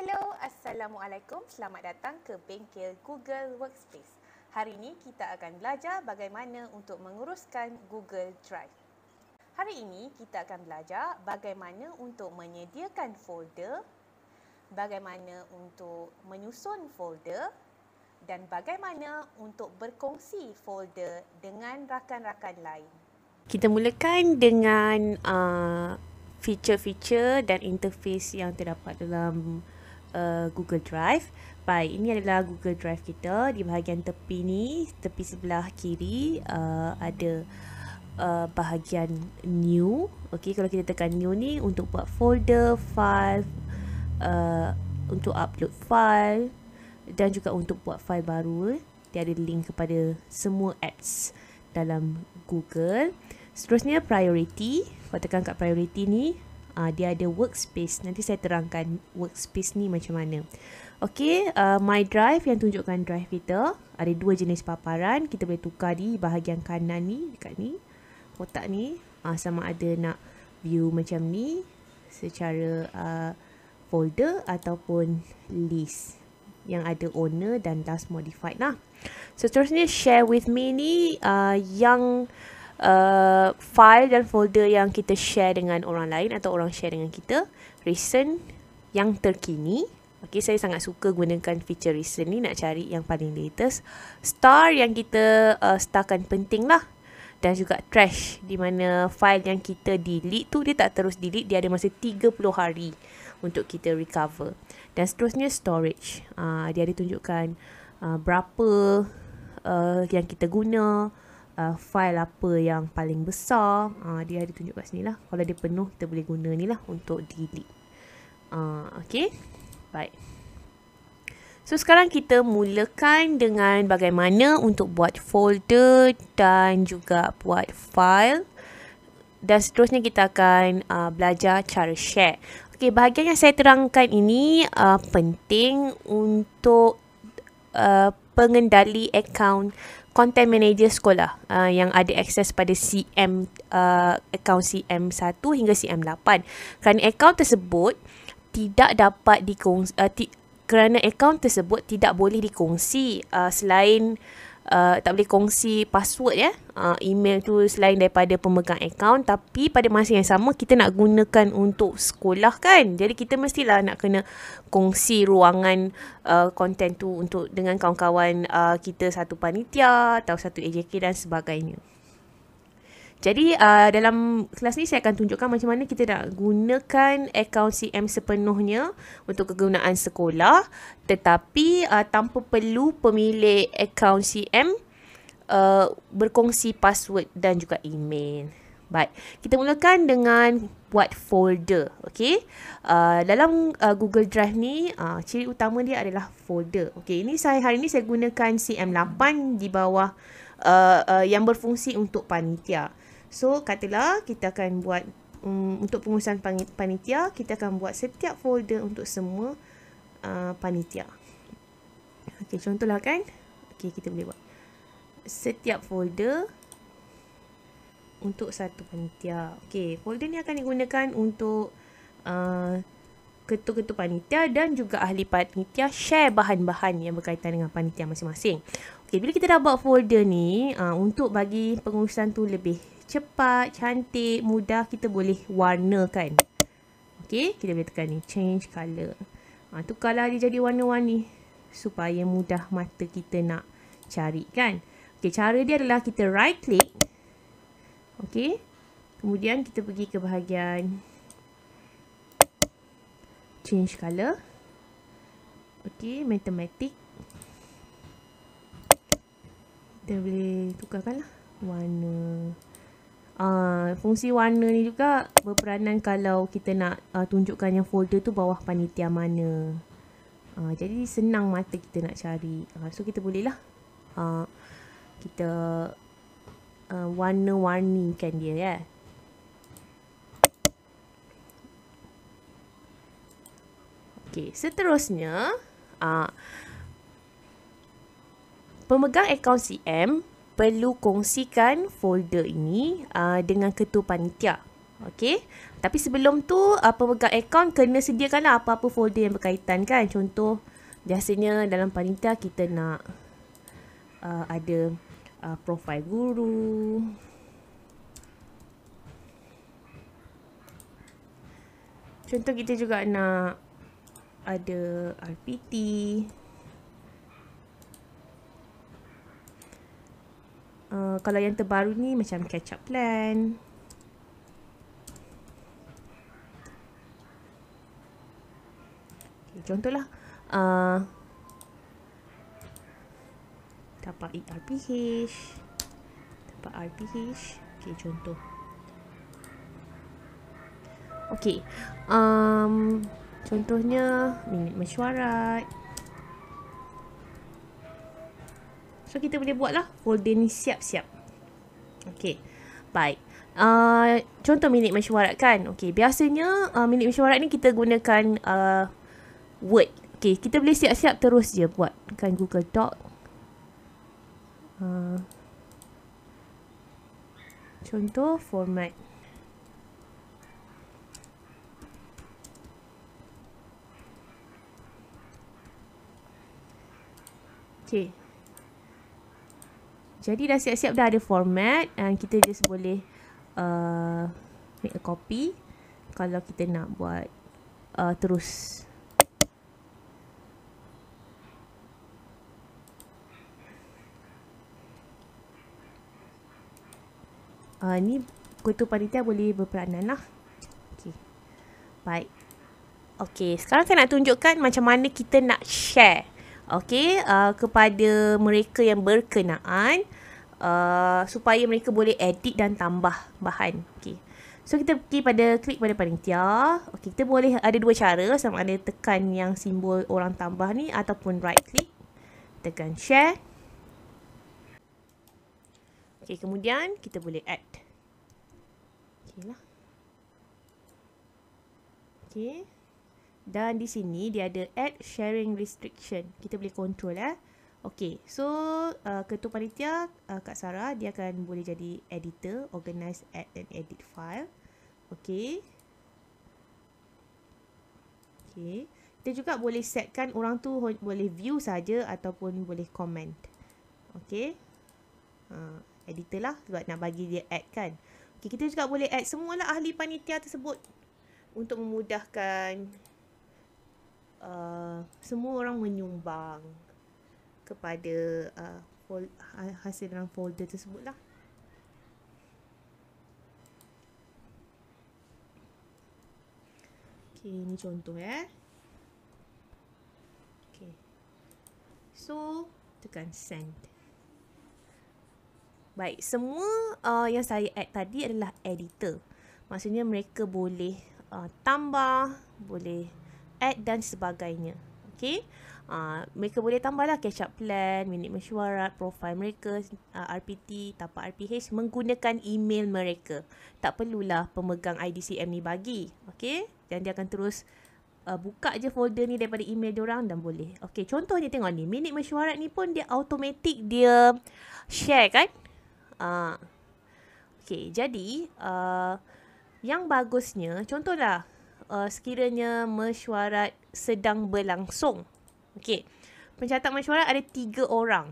Hello, Assalamualaikum. Selamat datang ke bengkel Google Workspace. Hari ini kita akan belajar bagaimana untuk menguruskan Google Drive. Hari ini kita akan belajar bagaimana untuk menyediakan folder, bagaimana untuk menyusun folder dan bagaimana untuk berkongsi folder dengan rakan-rakan lain. Kita mulakan dengan feature-feature dan interface yang terdapat dalam Google Drive. Baik, ini adalah Google Drive kita. Di bahagian tepi ni, tepi sebelah kiri ada bahagian new. Okey, kalau kita tekan new ni untuk buat folder, file, untuk upload file dan juga untuk buat file baru. Dia ada link kepada semua apps dalam Google. Seterusnya priority. Kalau tekan kat priority ni, dia ada workspace. Nanti saya terangkan workspace ni macam mana. Okey, my drive yang tunjukkan drive kita. Ada dua jenis paparan. Kita boleh tukar di bahagian kanan ni, dekat ni, kotak ni. Sama ada nak view macam ni secara folder ataupun list yang ada owner dan last modified lah. Seterusnya share with me ni yang file dan folder yang kita share dengan orang lain atau orang share dengan kita. Recent yang terkini. Okay, saya sangat suka gunakan feature recent ni nak cari yang paling latest. Star yang kita starkan penting lah. Dan juga trash, di mana file yang kita delete tu dia tak terus delete, dia ada masa 30 hari untuk kita recover. Dan seterusnya storage. Dia ada tunjukkan berapa yang kita guna, file apa yang paling besar. Dia ada tunjuk kat sini lah. Kalau dia penuh, kita boleh guna ni lah untuk delete. Okay, baik. So sekarang kita mulakan dengan bagaimana untuk buat folder dan juga buat file. Dan seterusnya kita akan belajar cara share. Okay, bahagian yang saya terangkan ini penting untuk pengendali akaun Content Manager sekolah yang ada akses pada CM, akaun CM1 hingga CM8. Kerana akaun tersebut tidak dapat dikongsi, kerana akaun tersebut tidak boleh dikongsi selain tak boleh kongsi password ya, email tu selain daripada pemegang akaun. Tapi pada masa yang sama kita nak gunakan untuk sekolah kan, jadi kita mestilah nak kena kongsi ruangan konten tu untuk dengan kawan-kawan kita, satu panitia atau satu AJK dan sebagainya. Jadi dalam kelas ni saya akan tunjukkan macam mana kita nak gunakan akaun CM sepenuhnya untuk kegunaan sekolah, tetapi tanpa perlu pemilik akaun CM berkongsi password dan juga email. Baik, kita mulakan dengan buat folder. Okey, dalam Google Drive ni ciri utama dia adalah folder. Okey, ini hari ini saya gunakan CM8 di bawah yang berfungsi untuk panitia. So, katalah kita akan buat untuk pengurusan panitia, kita akan buat setiap folder untuk semua panitia. Okey, contohlah kan. Okey, kita boleh buat setiap folder untuk satu panitia. Okey, folder ni akan digunakan untuk ketua-ketua panitia dan juga ahli panitia share bahan-bahan yang berkaitan dengan panitia masing-masing. Okey, bila kita dah buat folder ni, untuk bagi pengurusan tu lebih cepat, cantik, mudah, kita boleh warnakan. Okey, kita boleh tekan ni, change color. Tukarlah dia jadi warna-warni supaya mudah mata kita nak cari kan. Okey, cara dia adalah kita right click. Okey, kemudian kita pergi ke bahagian change color. Okey, mathematic. Kita boleh tukarkan lah warna. Fungsi warna ni juga berperanan kalau kita nak tunjukkan yang folder tu bawah panitia mana. Jadi senang mata kita nak cari. So kita bolehlah kita warna-warnikan dia ya. Okey, seterusnya pemegang akaun CM perlu kongsikan folder ini dengan ketua panitia. Okey. Tapi sebelum tu pemegang akaun kena sediakanlah apa-apa folder yang berkaitan kan. Contoh biasanya dalam panitia kita nak ada profil guru. Contoh kita juga nak ada RPT. Kalau yang terbaru ni macam catch up plan. Okay, contohlah dapat RPH. Dapat RPH. Okay, contoh. Okay. Contohnya minit mesyuarat. So kita boleh buat lah folder ni siap-siap. Okay. Baik. Contoh minit mesyuarat kan. Okay. Biasanya minit mesyuarat ni kita gunakan Word. Okay. Kita boleh siap-siap terus je buat kan Google Doc. Contoh format. Okay. Jadi dah siap-siap dah ada format and kita just boleh make a copy kalau kita nak buat terus. Ni ketua panitia boleh berperanan lah. Okay. Baik. Okay, sekarang saya nak tunjukkan macam mana kita nak share. Okay, kepada mereka yang berkenaan supaya mereka boleh edit dan tambah bahan. Okay. So kita pergi klik pada panitia. Okay, kita boleh ada dua cara, sama ada tekan yang simbol orang tambah ni ataupun right click, tekan share. Okay, kemudian kita boleh add. Okay lah. Okay. Dan di sini dia ada add sharing restriction. Kita boleh control Okay, so ketua panitia Kak Sarah, dia akan boleh jadi editor, organize, add and edit file. Okay. Okay. Kita juga boleh setkan orang tu boleh view saja ataupun boleh comment. Okay. Editor lah sebab nak bagi dia add kan. Okay, kita juga boleh add semualah ahli panitia tersebut untuk memudahkan semua orang menyumbang kepada hasil dalam folder tersebut lah. Okay, ini contoh Okay. So, tekan send. Baik, semua yang saya add tadi adalah editor. Maksudnya mereka boleh tambah, boleh add dan sebagainya. Okay. Mereka boleh tambahlah catch up plan, minit mesyuarat, profil mereka, RPT, tapak RPH menggunakan email mereka. Tak perlulah pemegang IDCM ni bagi. Okay. Dan dia akan terus buka je folder ni daripada email diorang dan boleh. Okay, contohnya tengok ni, minit mesyuarat ni pun dia automatic dia share kan. Okay, jadi yang bagusnya, contohlah sekiranya mesyuarat sedang berlangsung. Okay, pencatat mesyuarat ada 3 orang.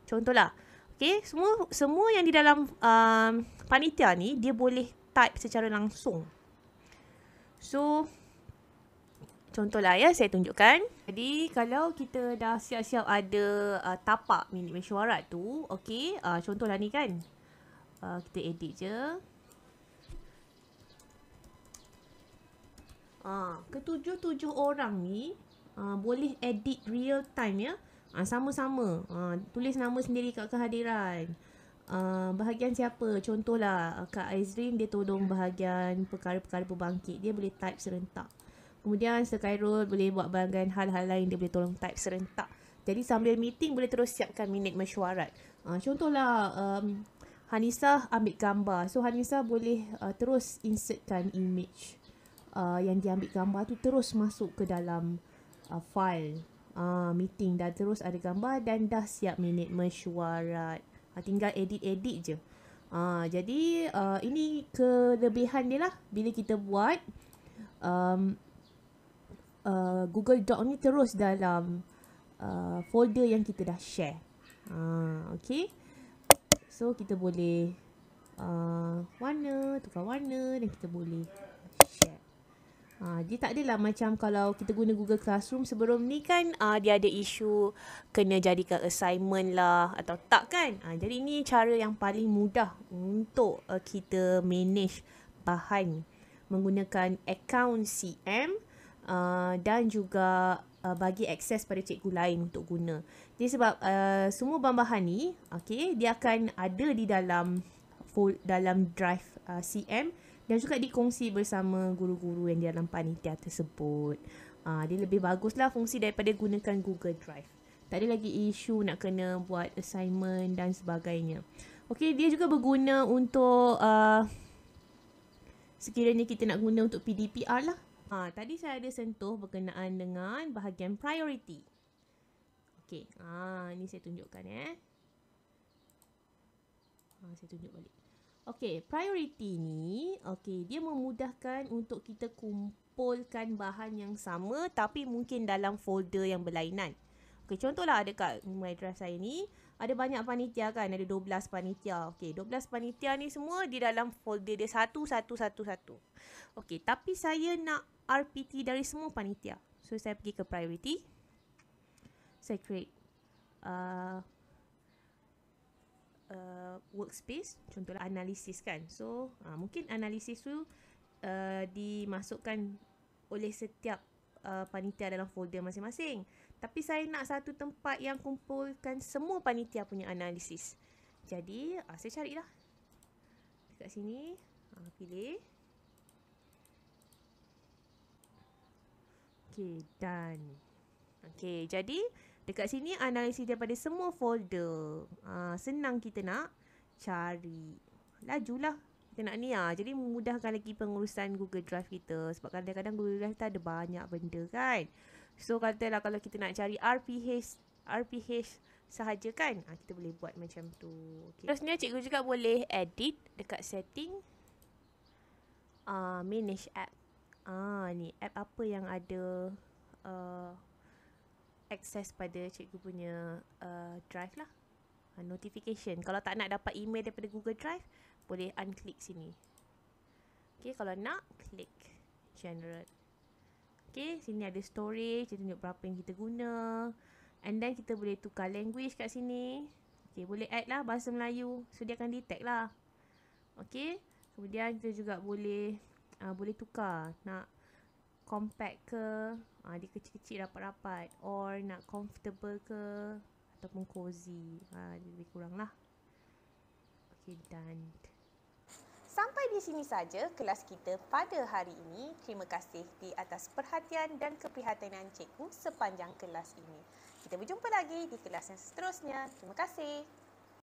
Contohlah. Okay, semua yang di dalam panitia ni, dia boleh type secara langsung. So, contohlah saya tunjukkan. Jadi, kalau kita dah siap-siap ada tapak minit mesyuarat tu, okay, contohlah ni kan. Kita edit je. Ketujuh orang ni boleh edit real time ya. Sama-sama. Tulis nama sendiri kat kehadiran. Bahagian siapa? Contohlah Kak Aizrin, dia tolong bahagian perkara-perkara pembangkit. Dia boleh type serentak. Kemudian Sir Khairul boleh buat bahagian hal-hal lain, dia boleh tolong type serentak. Jadi sambil meeting boleh terus siapkan minit mesyuarat. Contohlah Hanisah ambil gambar. So Hanisah boleh terus insertkan image yang dia ambil gambar tu terus masuk ke dalam file meeting, dah terus ada gambar dan dah siap minit mesyuarat. Tinggal edit-edit je. Jadi ini kelebihan dia lah bila kita buat um, Google Doc ni terus dalam folder yang kita dah share. Okay. So kita boleh tukar warna dan kita boleh share. Dia tak adalah macam kalau kita guna Google Classroom sebelum ni kan dia ada isu kena jadikan assignment lah atau tak kan. Jadi ini cara yang paling mudah untuk kita manage bahan menggunakan akaun CM dan juga bagi akses pada cikgu lain untuk guna. Jadi sebab semua bahan-bahan ni dia akan ada di dalam drive CM dan juga dikongsi bersama guru-guru yang di dalam panitia tersebut. Dia lebih baguslah fungsi daripada gunakan Google Drive. Tak ada lagi isu nak kena buat assignment dan sebagainya. Okey, dia juga berguna untuk sekiranya kita nak guna untuk PDPR lah. Tadi saya ada sentuh berkenaan dengan bahagian priority. Okey, ini saya tunjukkan saya tunjuk balik. Okey, priority ni, dia memudahkan untuk kita kumpulkan bahan yang sama tapi mungkin dalam folder yang berlainan. Okey, contohlah ada kat My Drive saya ni, ada banyak panitia kan, ada 12 panitia. Okey, 12 panitia ni semua di dalam folder dia satu. Okey, tapi saya nak RPT dari semua panitia. So, saya pergi ke priority. Saya create workspace, contohnya analisis kan. So mungkin analisis tu dimasukkan oleh setiap panitia dalam folder masing-masing. Tapi saya nak satu tempat yang kumpulkan semua panitia punya analisis. Jadi saya carilah dekat sini, pilih. Okay, done. Okay, jadi dekat sini analisis daripada semua folder. Senang kita nak cari. Lajulah kita nak ni. Jadi memudahkan lagi pengurusan Google Drive kita. Sebab kadang-kadang Google Drive kita ada banyak benda kan. So katalah kalau kita nak cari RPH sahaja kan, kita boleh buat macam tu. Terusnya cikgu juga boleh edit dekat setting manage app. Ni app apa yang ada akses pada cikgu punya drive lah. Notification. Kalau tak nak dapat email daripada Google Drive, boleh unklik sini. Okay, kalau nak, klik general. Okay, sini ada storage, dia tunjuk berapa yang kita guna. And then kita boleh tukar language kat sini. Okay, boleh add lah bahasa Melayu. So dia akan detect lah. Okay, kemudian kita juga boleh tukar. Nak compact ke, dia kecil-kecil rapat-rapat, or nak comfortable ke ataupun cozy, lebih kurang lah. Okay, done. Sampai di sini saja kelas kita pada hari ini. Terima kasih di atas perhatian dan keprihatinan cikgu sepanjang kelas ini. Kita berjumpa lagi di kelas yang seterusnya. Terima kasih.